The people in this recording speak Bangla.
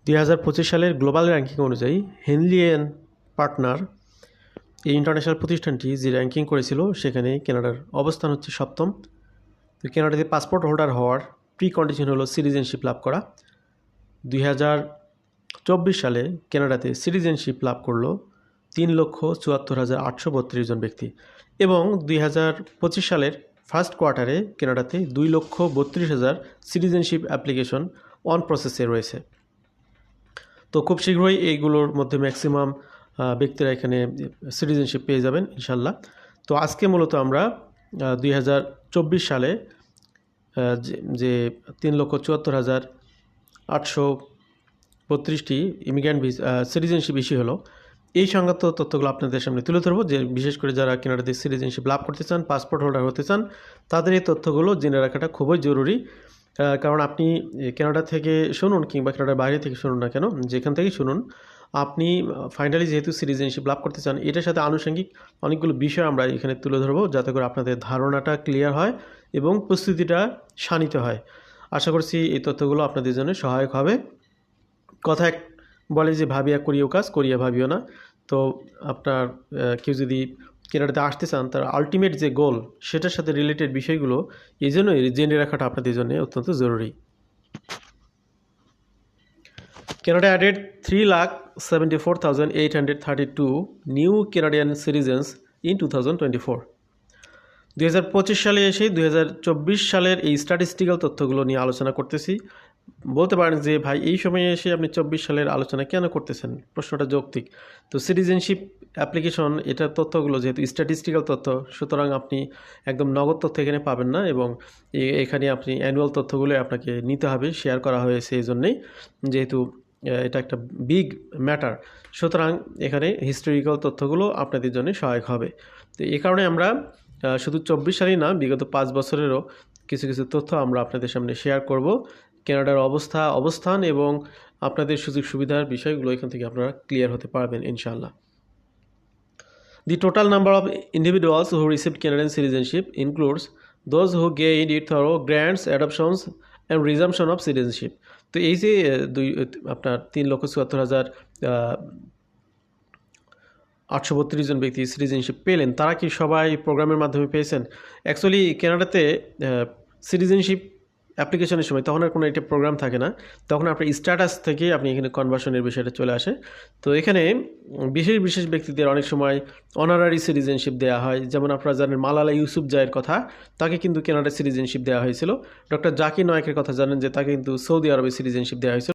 2025 সালের গ্লোবাল র্যাঙ্কিং অনুযায়ী হেনলি অ্যান্ড পার্টনার এই ইন্টারন্যাশনাল প্রতিষ্ঠানটি যে র্যাঙ্কিং করেছিল সেখানে কানাডার অবস্থান হচ্ছে 7ম। তো কানাডাতে পাসপোর্ট হোল্ডার হওয়ার প্রি কন্ডিশন হলো সিটিজেনশিপ লাভ করা। 2024 সালে কানাডাতে সিটিজেনশিপ লাভ করলো 3,74,832 জন ব্যক্তি এবং 2025 সালের ফার্স্ট কোয়ার্টারে কানাডাতে 2,32,000 সিটিজেনশিপ অ্যাপ্লিকেশন অন প্রসেসে রয়েছে। তো খুব শীঘ্রই এইগুলোর মধ্যে ম্যাক্সিমাম ব্যক্তিরা এখানে সিটিজেনশিপ পেয়ে যাবেন ইনশাল্লাহ। তো আজকে মূলত আমরা 2024 সালে যে 3,74,832টি ইমিগ্রেন্ট সিটিজেনশিপ ইস্যু হলো, এই সংক্রান্ত তথ্যগুলো আপনাদের সামনে তুলে ধরবো, যে বিশেষ করে যারা কানাডাতে সিটিজেনশিপ লাভ করতে চান, পাসপোর্ট হোল্ডার হতে চান, তাদের এই তথ্যগুলো জেনে রাখাটা খুবই জরুরি। কারণ আপনি কানাডা থেকে শুনুন কিংবা কানাডার বাইরে থেকে শুনুন না কেন, যেখান থেকেই শুনুন, আপনি ফাইনালি যেহেতু সিটিজেনশিপ লাভ করতে চান, এটার সাথে আনুষঙ্গিক অনেকগুলো বিষয় আমরা এখানে তুলে ধরবো, যাতে করে আপনাদের ধারণাটা ক্লিয়ার হয় এবং প্রস্তুতিটা শানিত হয়। আশা করছি এই তথ্যগুলো আপনাদের জন্য সহায়ক হবে। কথা এক বলে যে ভাবিয়া করিও কাজ, করিয়া ভাবিও না। তো আপনার কেউ যদি কানাডাতে আসতে চান, তার আলটিমেট যে গোল, সেটার সাথে রিলেটেড বিষয়গুলো এই জন্যই জেনে রাখাটা আপনাদের জন্য অত্যন্ত জরুরি। Canada added 3,74,832 new Canadian citizens in 2024. 2025 সালে এসে 2024 সালের এই স্ট্যাটিস্টিক্যাল তথ্যগুলো নিয়ে আলোচনা করতেছি। বলতে পারেন যে ভাই এই সময়ে এসে আপনি 24 সালের আলোচনা কেন করতেছেন, প্রশ্নটা যৌক্তিক। তো সিটিজেনশিপ অ্যাপ্লিকেশন, এটার তথ্যগুলো যেহেতু স্ট্যাটিস্টিক্যাল তথ্য, সুতরাং আপনি একদম নগদ তথ্য এখানে পাবেন না, এবং এখানে আপনি অ্যানুয়াল তথ্যগুলো আপনাকে নিতে হবে, শেয়ার করা হয়েছে এই জন্যেই, যেহেতু এটা একটা বিগ ম্যাটার। সুতরাং এখানে হিস্টোরিক্যাল তথ্যগুলো আপনাদের জন্য সহায়ক হবে। তো এই কারণে আমরা শুধু 24 সালেই না, বিগত 5 বছরেরও কিছু কিছু তথ্য আমরা আপনাদের সামনে শেয়ার করব। কানাডার অবস্থান এবং আপনাদের সুযোগ সুবিধার বিষয়গুলো এখান থেকে আপনারা ক্লিয়ার হতে পারবেন ইনশাআল্লাহ। The total number of individuals who received Canadian citizenship includes those who gained it through grants, adoptions and resumption of citizenship. তো এই যে আপনার 3,74,832 জন ব্যক্তি সিটিজেনশিপ পেলেন, তারা কি সবাই প্রোগ্রামের মাধ্যমে পেয়েছেন? অ্যাকচুয়ালি কানাডাতে সিটিজেনশিপ অ্যাপ্লিকেশনের সময় তখন আর কোনো একটা প্রোগ্রাম থাকে না, তখন আপনার স্ট্যাটাস থেকে আপনি এখানে কনভার্সনের বিষয়টা চলে আসে। তো এখানে বিশেষ বিশেষ ব্যক্তিদের অনেক সময় অনারারি সিটিজেনশিপ দেওয়া হয়। যেমন আপনারা জানেন মালালা ইউসুফজাইয়ের কথা, তাকে কিন্তু কানাডার সিটিজেনশিপ দেওয়া হয়েছিল। ডক্টর জাকির নায়েকের কথা জানেন যে তাকে কিন্তু সৌদি আরবে সিটিজেনশিপ দেওয়া হয়েছিল।